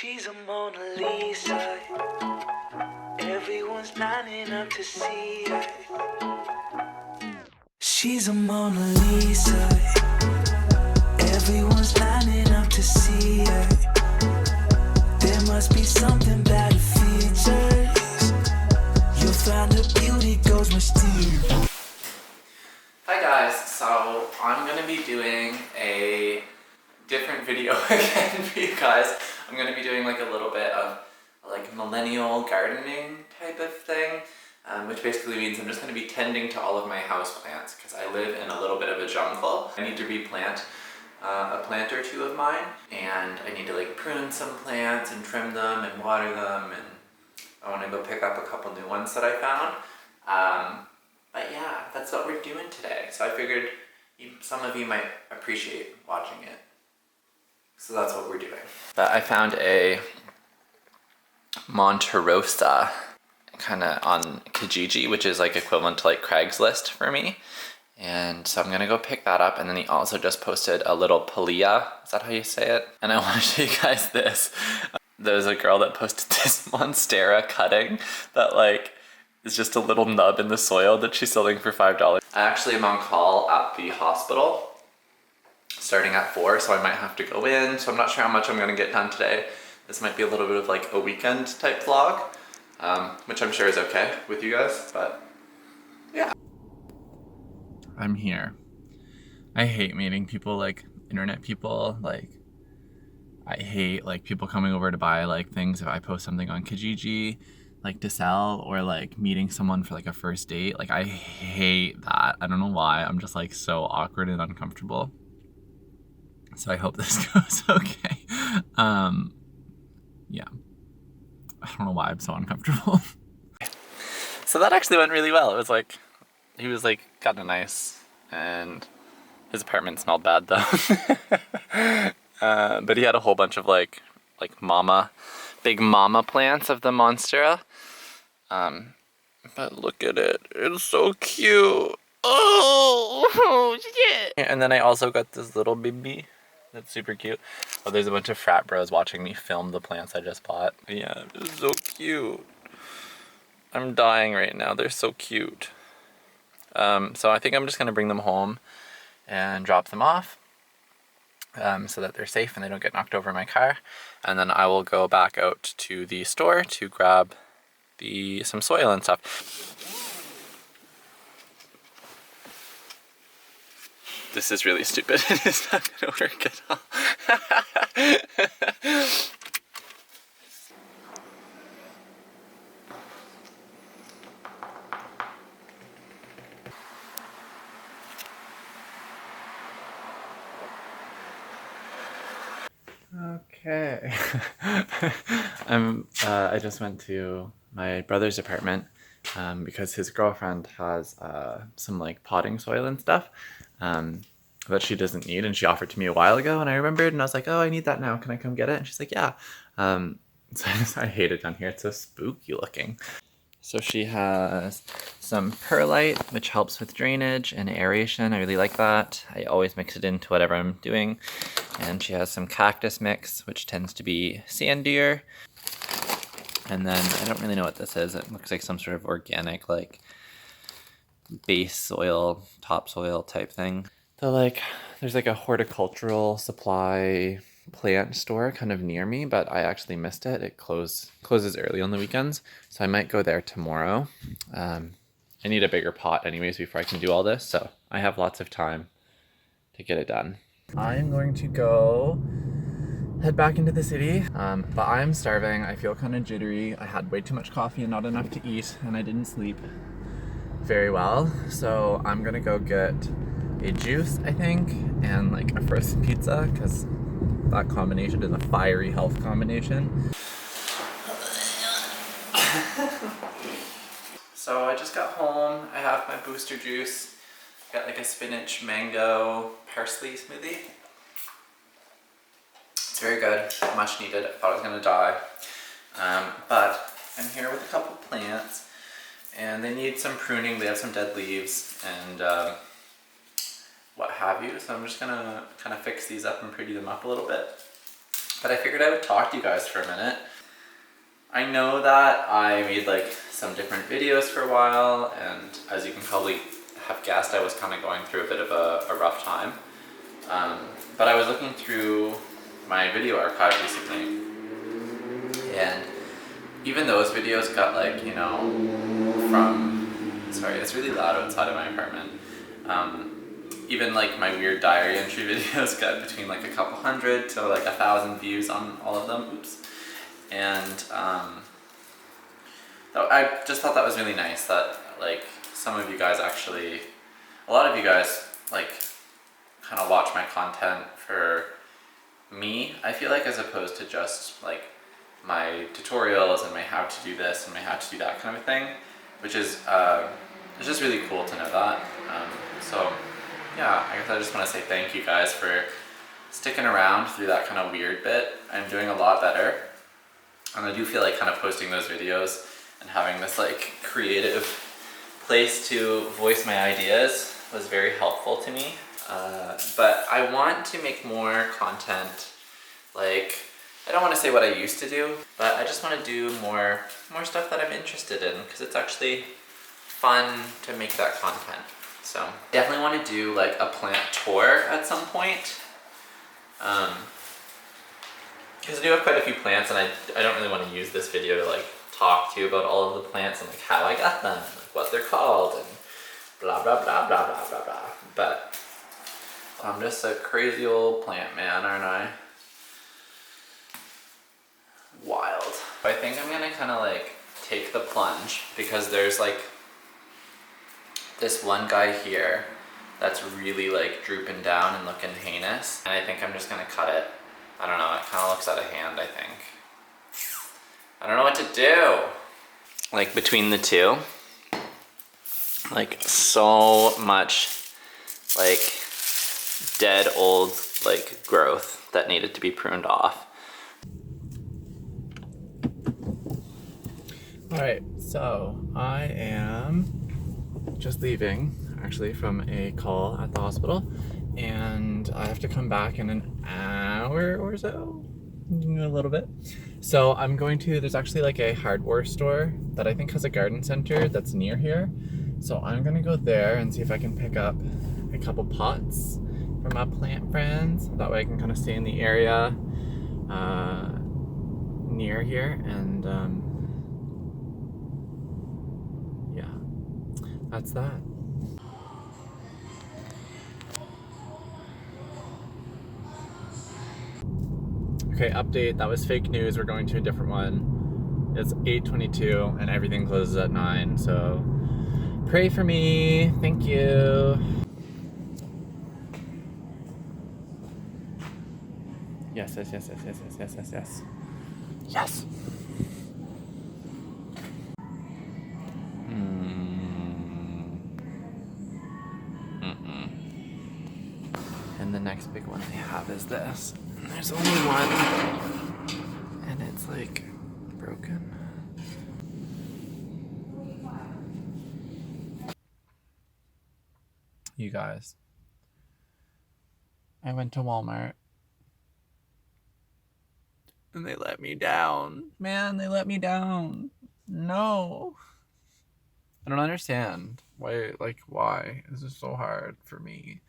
She's a Mona Lisa. Everyone's lining up to see her. She's a Mona Lisa. Everyone's lining up to see her. There must be something about her features. You'll find her beauty goes much deeper. Hi guys, so I'm gonna be doing a different video again for you guys. I'm gonna be doing like a little bit of like millennial gardening type of thing, which basically means I'm just gonna be tending to all of my house plants because I live in a little bit of a jungle. I need to replant a plant or two of mine, and I need to like prune some plants and trim them and water them, and I want to go pick up a couple new ones that I found. But yeah, that's what we're doing today. So I figured some of you might appreciate watching it. So that's what we're doing. But I found a Monterosa kind of on Kijiji, which is like equivalent to like Craigslist for me. And so I'm gonna go pick that up. And then he also just posted a little Pilea. Is that how you say it? And I want to show you guys this. There's a girl that posted this Monstera cutting that like is just a little nub in the soil that she's selling for $5. I actually am on call at the hospital starting at 4, so I might have to go in. So I'm not sure how much I'm gonna get done today. This might be a little bit of like a weekend type vlog, which I'm sure is okay with you guys, but yeah. I'm here. I hate meeting people, like internet people. Like I hate like people coming over to buy like things if I post something on Kijiji like to sell, or like meeting someone for like a first date. Like I hate that. I don't know why. I'm just like so awkward and uncomfortable. So I hope this goes okay. Yeah. I don't know why I'm so uncomfortable. So that actually went really well. It was like, he was like kind of nice, and his apartment smelled bad though. But he had a whole bunch of like big mama plants of the Monstera. But look at it. It's so cute. Oh, shit. And then I also got this little baby. That's super cute. Oh, there's a bunch of frat bros watching me film the plants I just bought. But yeah, it's so cute. I'm dying right now. They're so cute. So I think I'm just gonna bring them home and drop them off, so that they're safe and they don't get knocked over in my car. And then I will go back out to the store to grab some soil and stuff. This is really stupid. It's not gonna work at all. Okay. I just went to my brother's apartment because his girlfriend has some like potting soil and stuff that she doesn't need, and she offered to me a while ago, and I remembered, and I was like, oh, I need that now, can I come get it? And she's like, yeah. So I hate it down here. It's so spooky looking. So she has some perlite, which helps with drainage and aeration. I really like that. I always mix it into whatever I'm doing. And she has some cactus mix, which tends to be sandier. And then I don't really know what this is. It looks like some sort of organic, like base soil, topsoil type thing. There's like a horticultural supply plant store kind of near me, but I actually missed it. It closes early on the weekends, so I might go there tomorrow. I need a bigger pot anyways before I can do all this, so I have lots of time to get it done. I'm going to head back into the city, but I'm starving. I feel kind of jittery. I had way too much coffee and not enough to eat, and I didn't sleep very well, so I'm gonna go get a juice, I think, and like a frozen pizza, because that combination is a fiery health combination. So I just got home. I have my booster juice. Got like a spinach, mango, parsley smoothie. It's very good, much needed. I thought I was gonna die. But I'm here with a couple plants, and they need some pruning. They have some dead leaves and what have you. So I'm just gonna kind of fix these up and pretty them up a little bit. But I figured I would talk to you guys for a minute. I know that I made like some different videos for a while, and as you can probably have guessed, I was kind of going through a bit of a rough time. But I was looking through my video archive recently, and even those videos got like, you know, sorry, it's really loud outside of my apartment. Even like my weird diary entry videos got between like a couple hundred to like 1,000 views on all of them. Oops. And I just thought that was really nice that like some of you guys actually, a lot of you guys like kind of watch my content for me, I feel like, as opposed to just like my tutorials and my how to do this and my how to do that kind of thing, which is it's just really cool to know that. So yeah, I guess I just want to say thank you guys for sticking around through that kind of weird bit. I'm doing a lot better, and I do feel like kind of posting those videos and having this like creative place to voice my ideas was very helpful to me. But I want to make more content. Like, I don't want to say what I used to do, but I just want to do more stuff that I'm interested in, because it's actually fun to make that content. So definitely want to do like a plant tour at some point, because I do have quite a few plants, and I don't really want to use this video to like talk to you about all of the plants and like how I got them, and like what they're called, and blah blah blah blah blah blah blah. But I'm just a crazy old plant man, aren't I? Wild. I think I'm gonna kind of like take the plunge, because there's like this one guy here that's really like drooping down and looking heinous, and I think I'm just gonna cut it. I don't know, it kind of looks out of hand, I think. I don't know what to do. Like between the two, like so much like dead old like growth that needed to be pruned off. All right, so I am just leaving actually from a call at the hospital, and I have to come back in an hour or so, a little bit. So I'm going to, there's actually like a hardware store that I think has a garden center that's near here. So I'm gonna go there and see if I can pick up a couple pots for my plant friends. That way I can kind of stay in the area near here, and yeah, that's that. Okay, update, that was fake news. We're going to a different one. It's 8:22 and everything closes at 9, so pray for me. Thank you. Yes, yes, yes, yes, yes, yes, yes, yes, yes. Yes. And the next big one they have is this. There's only one, and it's like broken. You guys, I went to Walmart and they let me down. Man, they let me down. No. I don't understand why, why is this so hard for me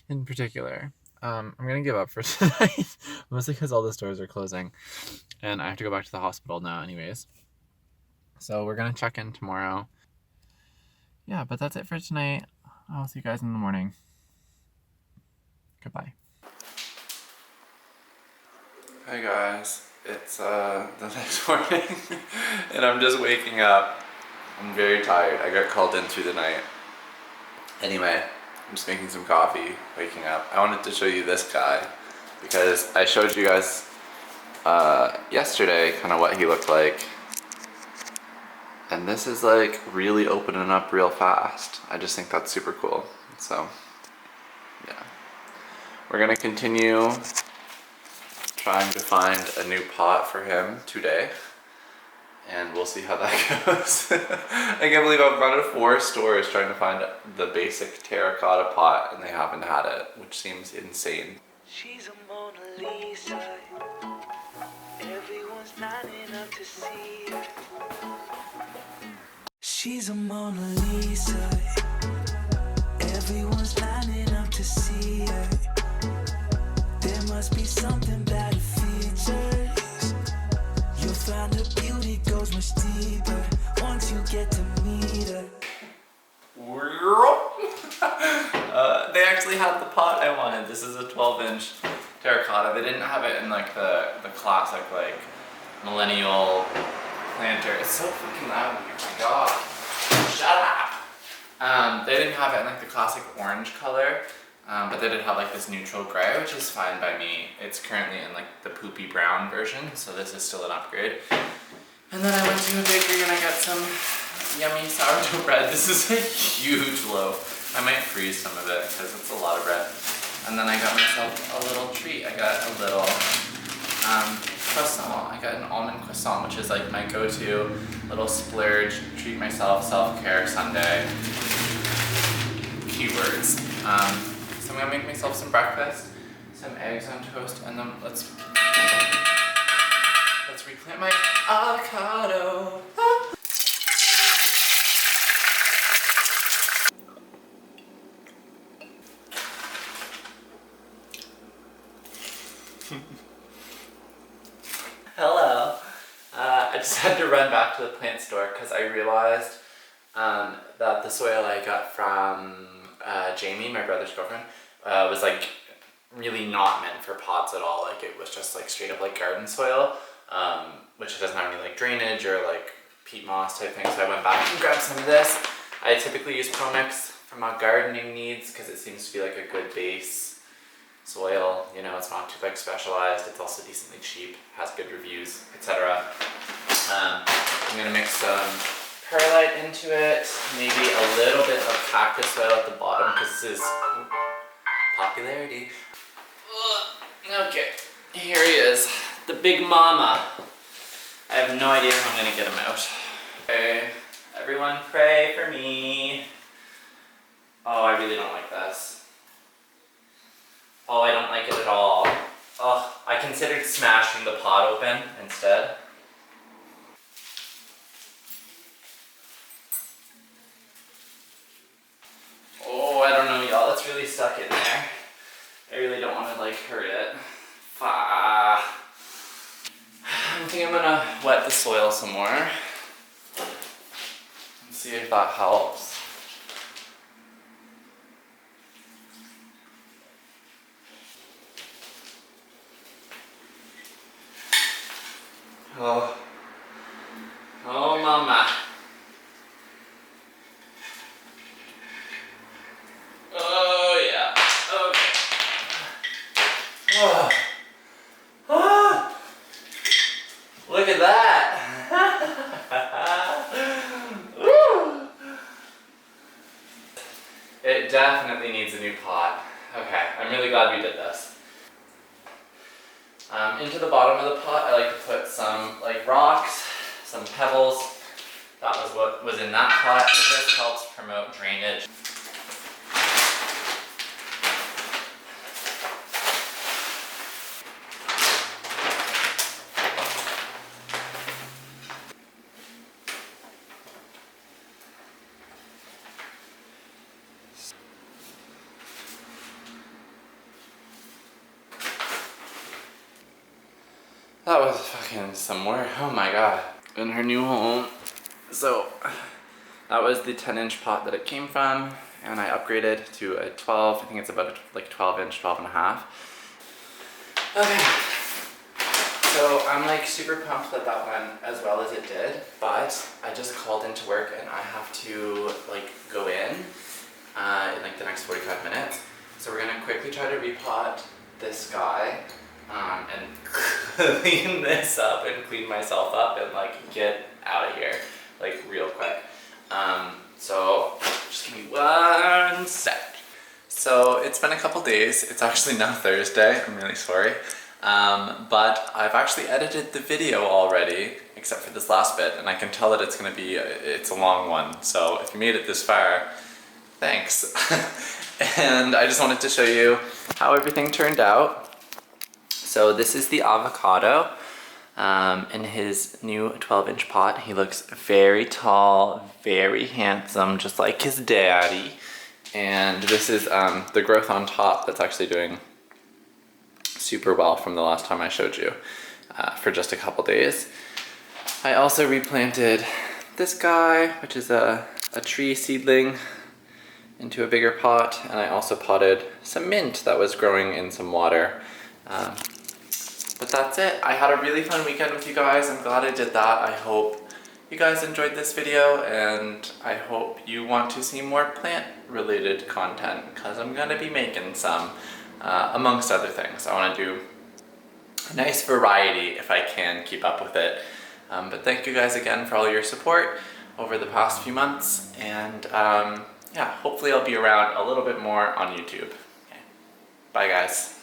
in particular. I'm gonna give up for tonight, mostly because all the stores are closing and I have to go back to the hospital now anyways. So we're gonna check in tomorrow. Yeah, but that's it for tonight. I'll see you guys in the morning. Goodbye. Hi guys, it's the next morning and I'm just waking up. I'm very tired. I got called in through the night. Anyway, I'm just making some coffee, waking up. I wanted to show you this guy because I showed you guys yesterday kind of what he looked like. And this is like really opening up real fast. I just think that's super cool. So yeah, we're gonna continue trying to find a new pot for him today, and we'll see how that goes. I can't believe I've run to 4 stores trying to find the basic terracotta pot and they haven't had it, which seems insane. She's a Mona Lisa. lining up to see her. She's a Mona Lisa. Everyone's lining up to see her. There must be something about her features. You'll find her beauty goes much deeper once you get to meet her. They actually had the pot I wanted. This is a 12-inch terracotta. They didn't have it in like the classic like millennial planter. It's so fucking loud in here. My God. Shut up. They didn't have it in like the classic orange color, but they did have like this neutral gray, which is fine by me. It's currently in like the poopy brown version, so this is still an upgrade. And then I went to a bakery and I got some yummy sourdough bread. This is a huge loaf. I might freeze some of it because it's a lot of bread. And then I got myself a little treat. I got a little croissant. I got an almond croissant, which is like my go-to little splurge, treat myself, self-care Sunday. Keywords. So I'm gonna make myself some breakfast, some eggs on toast, and then let's replant my avocado. Hello. I just had to run back to the plant store because I realized that the soil I got from Jamie, my brother's girlfriend, was like really not meant for pots at all. Like it was just like straight up like garden soil, which doesn't have any like drainage or like peat moss type thing. So I went back and grabbed some of this. I typically use ProMix for my gardening needs because it seems to be like a good base soil. You know, it's not too like specialized. It's also decently cheap, has good reviews, etc. I'm gonna mix some perlite into it, maybe a little bit of cactus soil at the bottom because this is popularity. Okay, here he is, the big mama. I have no idea how I'm gonna get him out. Okay, everyone pray for me. Oh, I really don't like this. Oh, I don't like it at all. Oh, I considered smashing the pot open instead. Oh, I don't know, y'all. It's really stuck in there. I really don't want to like hurt it. I think I'm gonna wet the soil some more. Let's see if that helps. Oh, oh, mama. Oh, yeah. Okay. Oh. Ah. Look at that. Woo. It definitely needs a new pot. Okay, I'm really glad we did this. Into the bottom of the pot, I like to put some like rocks, some pebbles. That was what was in that pot. It just helps promote drainage. That was fucking somewhere. Oh my god. In her new home. So that was the 10-inch pot that it came from, and I upgraded to a 12. I think it's about like 12-inch, 12 and a half. Okay. So I'm like super pumped that that went as well as it did, but I just called into work and I have to like go in like the next 45 minutes. So we're gonna quickly try to repot this guy and clean this up and clean myself up and like get out of here like real quick. So just give me 1 sec. So it's been a couple days. It's actually now Thursday. I'm really sorry. But I've actually edited the video already, except for this last bit, and I can tell that it's a long one. So if you made it this far, thanks. And I just wanted to show you how everything turned out. So this is the avocado. in his new 12-inch pot. He looks very tall, very handsome, just like his daddy. And this is the growth on top that's actually doing super well from the last time I showed you for just a couple days. I also replanted this guy, which is a tree seedling, into a bigger pot, and I also potted some mint that was growing in some water. But that's it. I had a really fun weekend with you guys. I'm glad I did that. I hope you guys enjoyed this video, and I hope you want to see more plant-related content, because I'm gonna be making some, amongst other things. I wanna do a nice variety if I can keep up with it. But thank you guys again for all your support over the past few months, and yeah, hopefully I'll be around a little bit more on YouTube. Okay. Bye guys.